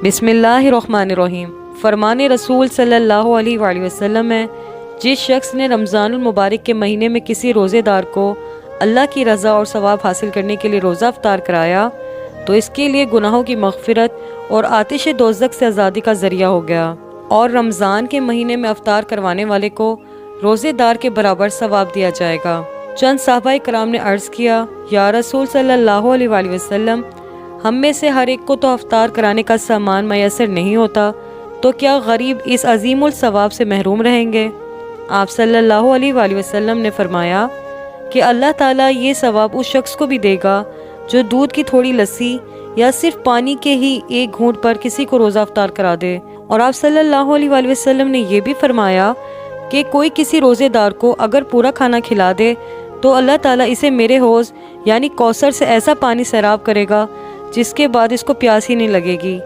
بسم اللہ الرحمن الرحیم۔ فرمان رسول صلی اللہ علیہ وآلہ وسلم ہے، جس شخص نے رمضان المبارک کے مہینے میں کسی روزے دار کو اللہ کی رضا اور ثواب حاصل کرنے کے لیے روزہ افطار کرایا تو اس کے لیے گناہوں کی مغفرت اور آتش دوزخ سے آزادی کا ذریعہ ہو گیا، اور رمضان کے مہینے میں افطار کروانے والے کو روزے دار کے برابر ثواب دیا جائے گا۔ چند صحابہ کرام نے عرض کیا، یا رسول صلی اللہ علیہ وآلہ وسلم، ہم میں سے ہر ایک کو تو افطار کرانے کا سامان میسر نہیں ہوتا، تو کیا غریب اس عظیم الثواب سے محروم رہیں گے؟ آپ صلی اللہ علیہ وآلہ وسلم نے فرمایا کہ اللہ تعالیٰ یہ ثواب اس شخص کو بھی دے گا جو دودھ کی تھوڑی لسی یا صرف پانی کے ہی ایک گھونٹ پر کسی کو روزہ افطار کرا دے۔ اور آپ صلی اللہ علیہ وآلہ وسلم نے یہ بھی فرمایا کہ کوئی کسی روزے دار کو اگر پورا کھانا کھلا دے تو اللہ تعالیٰ اسے میرے حوض یعنی کوثر سے ایسا پانی سیراب کرے گا جس کے بعد اس کو پیاس ہی نہیں لگے گی۔